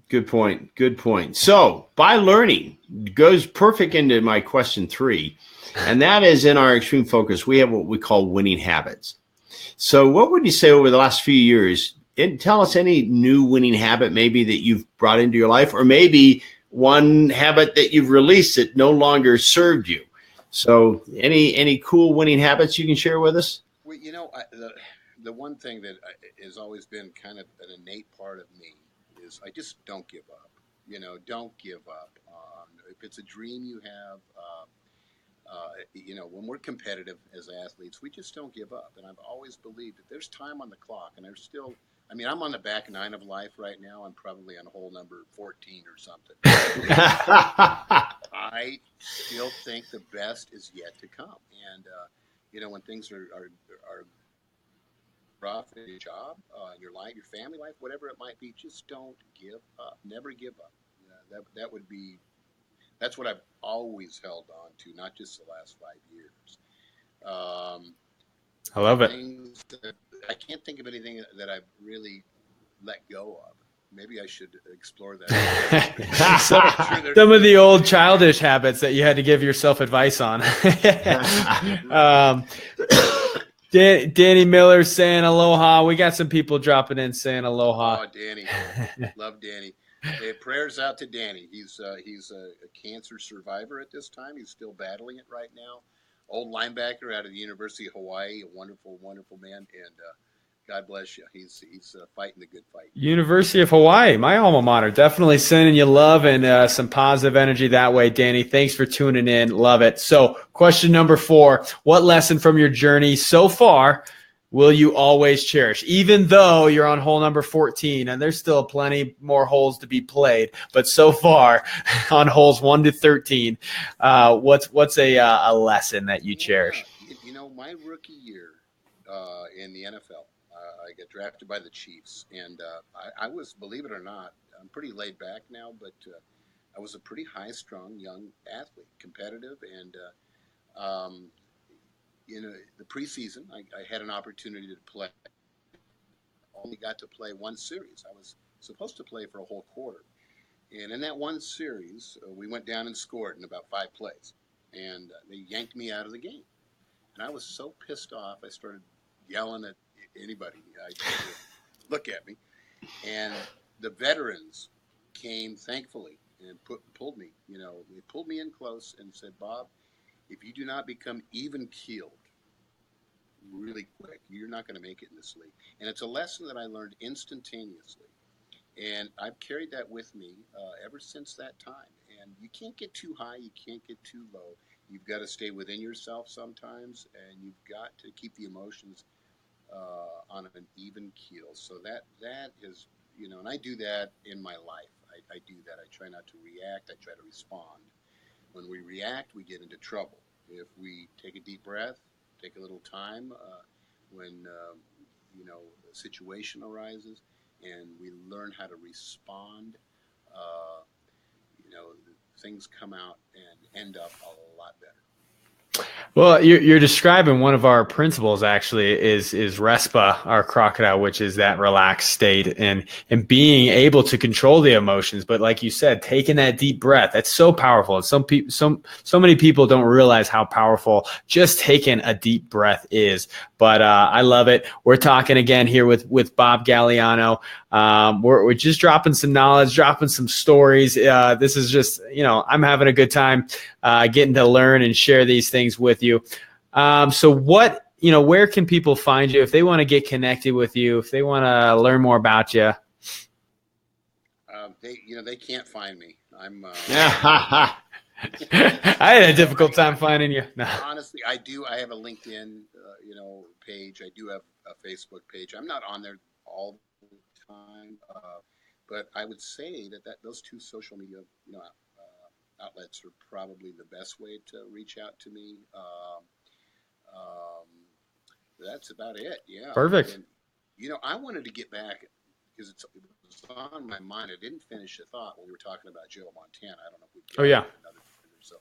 Good point. Good point. So by learning goes perfect into my question 3, and that is in our extreme focus, we have what we call winning habits. So what would you say over the last few years? Tell us any new winning habit maybe that you've brought into your life, or maybe one habit that you've released that no longer served you. So any cool winning habits you can share with us? Well, the one thing that has always been kind of an innate part of me is I just don't give up. Don't give up. If it's a dream you have, when we're competitive as athletes, we just don't give up. And I've always believed that there's time on the clock, and there's still. I'm on the back 9 of life right now. I'm probably on hole number 14 or something. I still think the best is yet to come. And, when things are rough in your job, your life, your family life, whatever it might be, just don't give up. Never give up. That's what I've always held on to, not just the last 5 years. I love it. I can't think of anything that I've really let go of. Maybe I should explore that. Some of the old childish habits that you had to give yourself advice on. Danny Miller saying aloha. We got some people dropping in saying aloha. Oh, Danny. Love Danny. Hey, prayers out to Danny. He's a cancer survivor at this time. He's still battling it right now. Old linebacker out of the University of Hawaii, a wonderful, wonderful man, and God bless you. He's fighting the good fight. University of Hawaii, my alma mater. Definitely sending you love and some positive energy that way, Danny. Thanks for tuning in. Love it. So question number 4, what lesson from your journey so far will you always cherish? Even though you're on hole number 14 and there's still plenty more holes to be played, but so far on holes 1 to 13, what's a lesson that you cherish? My rookie year in the NFL, I got drafted by the Chiefs, and I was, believe it or not, I'm pretty laid back now, but I was a pretty high-strung young athlete, competitive, and the preseason, I had an opportunity to play. Only got to play one series. I was supposed to play for a whole quarter, and in that one series, we went down and scored in about 5 plays, and they yanked me out of the game, and I was so pissed off. I started yelling at anybody I look at me, and the veterans came thankfully and pulled me. They pulled me in close and said, Bob, if you do not become even keeled really quick, you're not going to make it in this league. And it's a lesson that I learned instantaneously, and I've carried that with me ever since that time. And you can't get too high, you can't get too low. You've got to stay within yourself sometimes, and you've got to keep the emotions on an even keel. So that is, and I do that in my life. I do that. I try not to react. I try to respond. When we react, we get into trouble. If we take a deep breath, take a little time when, a situation arises, and we learn how to respond, things come out and end up a lot better. Well, you're describing one of our principles actually is RESPA, our crocodile, which is that relaxed state and being able to control the emotions. But like you said, taking that deep breath, that's so powerful. Some people, so many people don't realize how powerful just taking a deep breath is. But I love it. We're talking again here with Bob Galliano. We're just dropping some knowledge, dropping some stories. This is just, I'm having a good time getting to learn and share these things with you. So what, where can people find you if they want to get connected with you, if they want to learn more about you? They can't find me. I'm I had a difficult time finding you. No. Honestly, I do. I have a LinkedIn, page. I do have a Facebook page. I'm not on there all the time, but I would say that those two social media, outlets are probably the best way to reach out to me. That's about it. Yeah. Perfect. And, I wanted to get back because it was on my mind. I didn't finish the thought when we were talking about Joe Montana. I don't know if we. Oh yeah. So,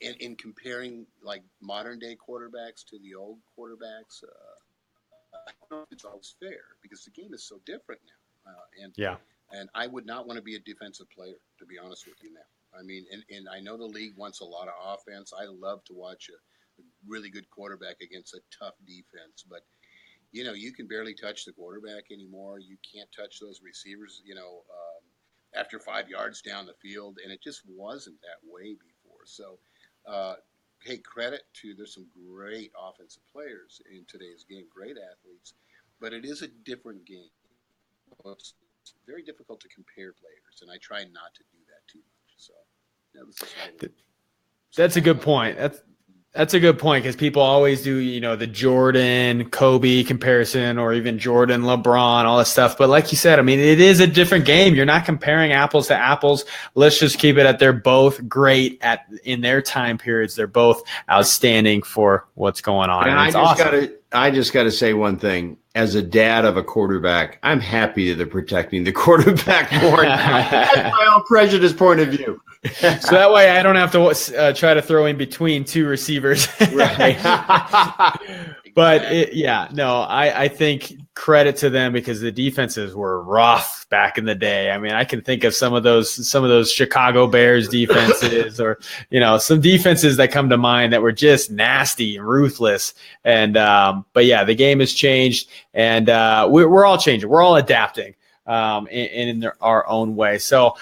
in comparing like modern day quarterbacks to the old quarterbacks, I don't know if it's always fair because the game is so different now. And I would not want to be a defensive player, to be honest with you now. I mean, and I know the league wants a lot of offense. I love to watch a really good quarterback against a tough defense, but you can barely touch the quarterback anymore. You can't touch those receivers, after 5 yards down the field, and it just wasn't that way before. So, hey, credit to there's some great offensive players in today's game, great athletes, but it is a different game. It's very difficult to compare players, and I try not to do that too much. So, that's a good point. That's a good point because people always do, the Jordan, Kobe comparison or even Jordan, LeBron, all that stuff. But like you said, I mean, it is a different game. You're not comparing apples to apples. Let's just keep it at they're both great in their time periods. They're both outstanding for what's going on. And I just got to say one thing. As a dad of a quarterback, I'm happy that they're protecting the quarterback more. That's my own prejudice point of view. So that way I don't have to try to throw in between two receivers. Right. But I think credit to them because the defenses were rough back in the day. I mean, I can think of some of those Chicago Bears defenses or, some defenses that come to mind that were just nasty and ruthless. And, but yeah, the game has changed and, we're all changing. We're all adapting, in our own way. So,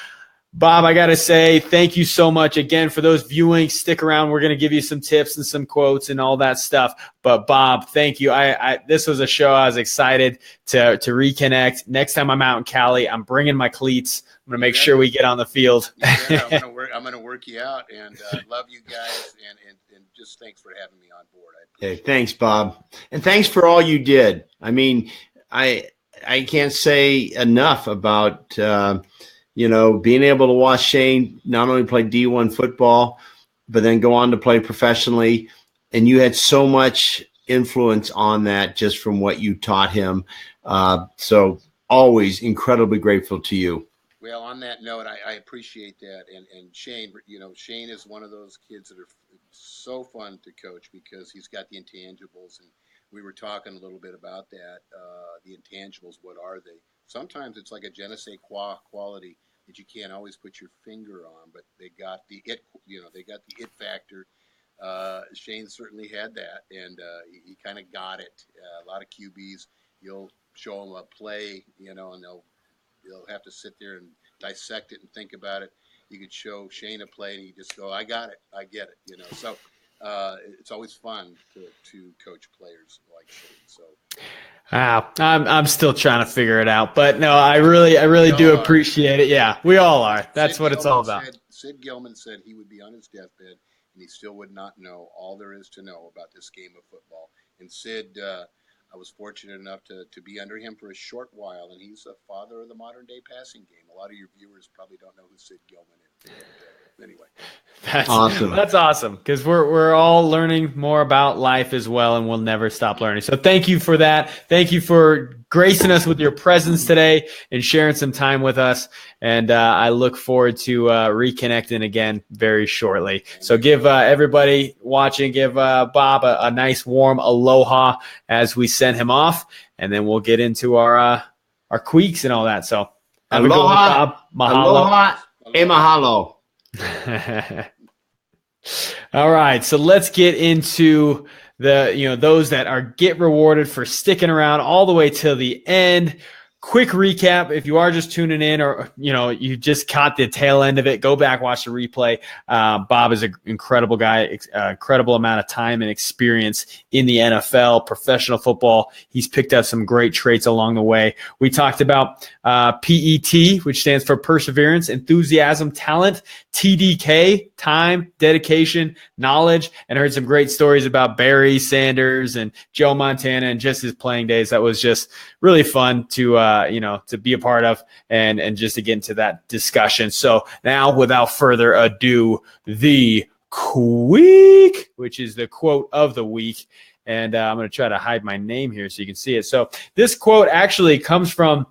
Bob, I got to say thank you so much again for those viewing. Stick around. We're going to give you some tips and some quotes and all that stuff. But Bob, thank you. This was a show I was excited to reconnect. Next time I'm out in Cali, I'm bringing my cleats. I'm going to make sure we get on the field. Yeah, I'm going to work you out and love you guys. And just thanks for having me on board. Hey, thanks, Bob. And thanks for all you did. I mean, I can't say enough about, being able to watch Shane not only play D1 football, but then go on to play professionally. And you had so much influence on that just from what you taught him. So always incredibly grateful to you. Well, on that note, I appreciate that. And Shane, Shane is one of those kids that are so fun to coach because he's got the intangibles. And we were talking a little bit about that, the intangibles. What are they? Sometimes it's like a je ne sais quoi quality that you can't always put your finger on, but they got the it factor. Shane certainly had that, and he kind of got it. A lot of QBs, you'll show them a play, and they'll have to sit there and dissect it and think about it. You could show Shane a play, and he just go, "I got it, I get it," So it's always fun to coach players like Shane. So. I'm still trying to figure it out, but no, I really do appreciate it. Yeah, we all are. That's what it's all about. Sid Gilman said he would be on his deathbed and he still would not know all there is to know about this game of football. And Sid, I was fortunate enough to be under him for a short while, and he's the father of the modern day passing game. A lot of your viewers probably don't know who Sid Gilman is. Anyway, that's awesome. That's awesome because we're all learning more about life as well, and we'll never stop learning. So thank you for that. Thank you for gracing us with your presence today and sharing some time with us. And I look forward to reconnecting again very shortly. So give everybody watching, give Bob a nice warm aloha as we send him off, and then we'll get into our queeks and all that. So have aloha, a good one, Bob. Mahalo. Aloha e mahalo. All right, so let's get into the those that get rewarded for sticking around all the way till the end. quick recap, if you are just tuning in or, you just caught the tail end of it, go back, watch the replay. Bob is an incredible guy, incredible amount of time and experience in the NFL, professional football. He's picked up some great traits along the way. We talked about PET, which stands for perseverance, enthusiasm, talent, TDK, time, dedication, knowledge, and heard some great stories about Barry Sanders and Joe Montana and just his playing days. That was just really fun to be a part of and just to get into that discussion. So now, without further ado, the Queek, which is the quote of the week. And I'm going to try to hide my name here so you can see it. So this quote actually comes from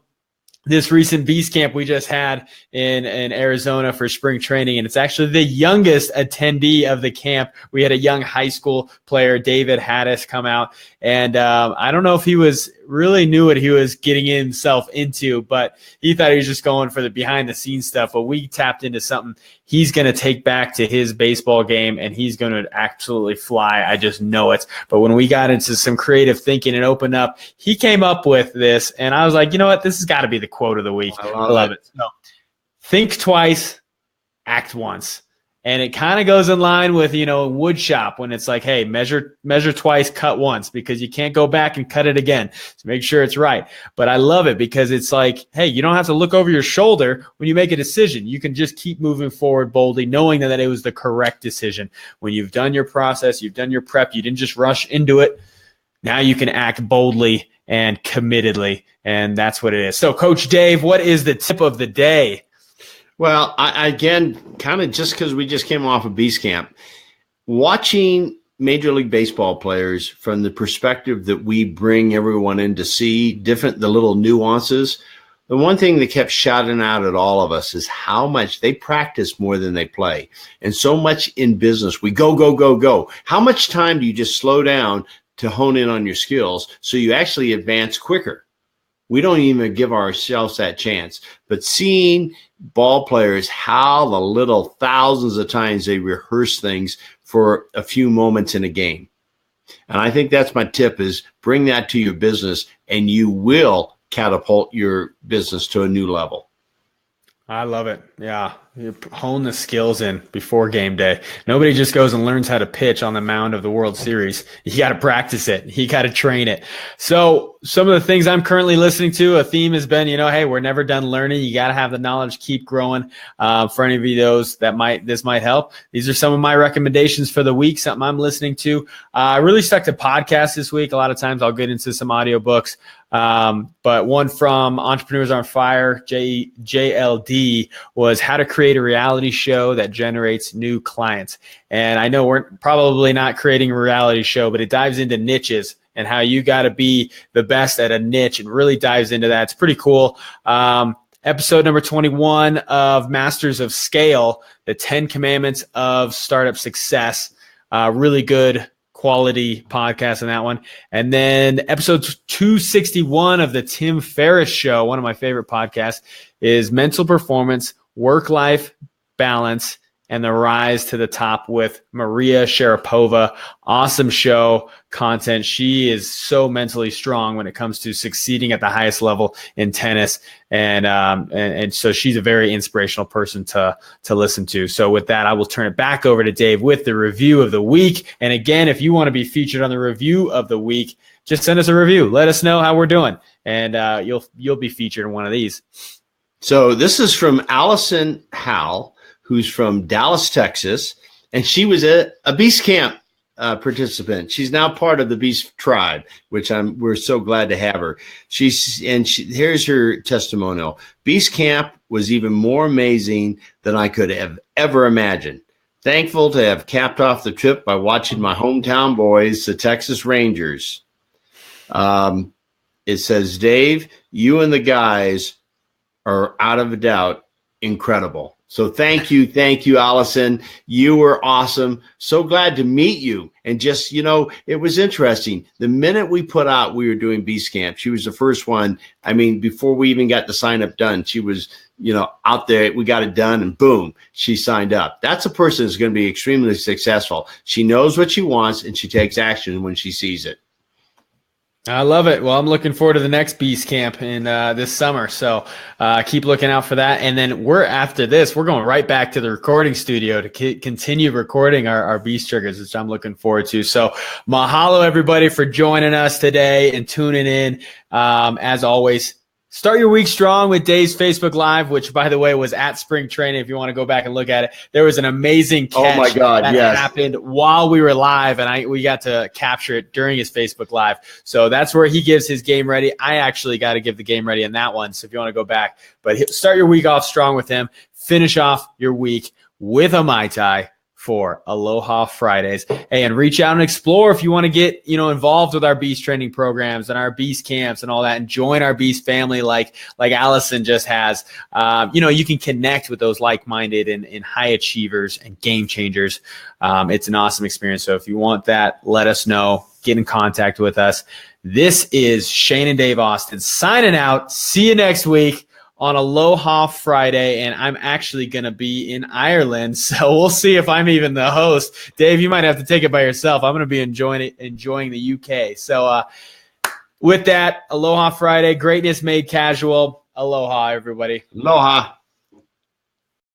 this recent Beast Camp we just had in Arizona for spring training. And it's actually the youngest attendee of the camp. We had a young high school player, David Haddis, come out. And I don't know if he really knew what he was getting himself into, but he thought he was just going for the behind the scenes stuff. But we tapped into something he's going to take back to his baseball game, and he's going to absolutely fly. I just know it. But when we got into some creative thinking and opened up, he came up with this, and I was like, you know what? This has got to be the quote of the week. I love it. So, think twice, act once. And it kind of goes in line with, wood shop when it's like, hey, measure twice, cut once, because you can't go back and cut it again. So make sure it's right. But I love it because it's like, hey, you don't have to look over your shoulder when you make a decision. You can just keep moving forward boldly, knowing that it was the correct decision. When you've done your process, you've done your prep, you didn't just rush into it. Now you can act boldly and committedly. And that's what it is. So, Coach Dave, what is the tip of the day? Well, I again, kind of just because we just came off of Beast Camp, watching Major League Baseball players from the perspective that we bring everyone in to see the little nuances, the one thing that kept shouting out at all of us is how much they practice more than they play. And so much in business, we go, go, go, go. How much time do you just slow down to hone in on your skills so you actually advance quicker? We don't even give ourselves that chance. But seeing ball players, how the little thousands of times they rehearse things for a few moments in a game. And I think that's my tip, is bring that to your business and you will catapult your business to a new level. I love it. Yeah. You hone the skills in before game day. Nobody just goes and learns how to pitch on the mound of the World Series. You got to practice it. You got to train it. So some of the things I'm currently listening to, a theme has been, hey, we're never done learning. You got to have the knowledge, keep growing. For any of you those this might help. These are some of my recommendations for the week, something I'm listening to. I really stuck to podcasts this week. A lot of times I'll get into some audiobooks. But one from Entrepreneurs on Fire, JLD, was how to create a reality show that generates new clients. And I know we're probably not creating a reality show, but it dives into niches and how you got to be the best at a niche, and really dives into that. It's pretty cool. Episode number 21 of Masters of Scale, the 10 Commandments of Startup Success. Really good quality podcast on that one. And then episode 261 of the Tim Ferriss Show, one of my favorite podcasts, is Mental Performance, Work-Life Balance, and the Rise to the Top with Maria Sharapova. Awesome show, content. She is so mentally strong when it comes to succeeding at the highest level in tennis. And so she's a very inspirational person to listen to. So with that, I will turn it back over to Dave with the review of the week. And again, if you want to be featured on the review of the week, just send us a review. Let us know how we're doing, and you'll be featured in one of these. So this is from Allison Howell, who's from Dallas, Texas, and she was a Beast Camp participant. She's now part of the Beast Tribe, which we're so glad to have her. Here's her testimonial. Beast Camp was even more amazing than I could have ever imagined. Thankful to have capped off the trip by watching my hometown boys, the Texas Rangers. It says, Dave, you and the guys are out of a doubt incredible. So thank you, Allison. You were awesome. So glad to meet you. And just, it was interesting. The minute we put out we were doing Beast Camp, she was the first one. I mean, before we even got the sign up done, she was, out there. We got it done, and boom, she signed up. That's a person who's going to be extremely successful. She knows what she wants, and she takes action when she sees it. I love it. Well, I'm looking forward to the next Beast Camp in this summer. So keep looking out for that. And then after this, we're going right back to the recording studio to continue recording our Beast Triggers, which I'm looking forward to. So mahalo, everybody, for joining us today and tuning in. As always, start your week strong with Dave's Facebook Live, which, by the way, was at spring training. If you want to go back and look at it, there was an amazing catch that happened while we were live, and we got to capture it during his Facebook Live. So that's where he gives his game ready. I actually got to give the game ready in that one. So if you want to go back, but start your week off strong with him. Finish off your week with a Mai Tai for Aloha Fridays. Hey, and reach out and explore if you want to get, involved with our Beast training programs and our Beast camps and all that, and join our Beast family like Allison just has. You can connect with those like-minded and high achievers and game changers. It's an awesome experience. So if you want that, let us know. Get in contact with us. This is Shane and Dave Austin signing out. See you next week on Aloha Friday, and I'm actually going to be in Ireland, so we'll see if I'm even the host. Dave, you might have to take it by yourself. I'm going to be enjoying the UK. So with that, Aloha Friday, greatness made casual. Aloha, everybody. Aloha.